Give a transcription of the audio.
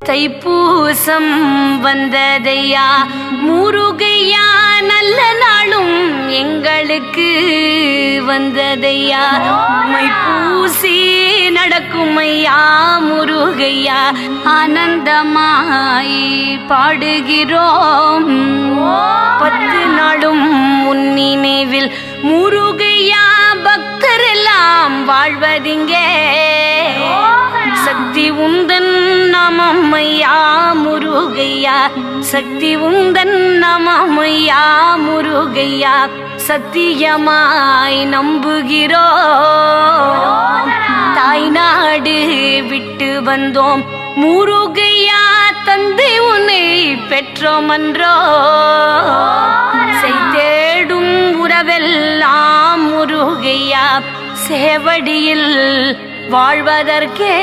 தைப்பூசம் வந்ததையா முருகையா, நல்ல நாளும் எங்களுக்கு வந்ததையா. மைப்பூசி நடக்கும் ஐயா முருகையா, ஆனந்தமாய் பாடுகிறோம். 10 நாளும் உன் நினைவில் முருகையா, பக்தரெல்லாம் வாழ்வதிங்கே. சக்தி உந்தன் நமம் ஐயா முருகையா, சக்தி உந்தன் நமம் ஐயா முருகையா, சத்தியமாய் நம்புகிறோம். தாய்நாடு விட்டு வந்தோம் முருகையா, தந்தை உன்னை பெற்றோம் அன்றோ. செய்தேடும் உறவெல்லாம் முருகையா, சேவடியில் வாழ்வதற்கே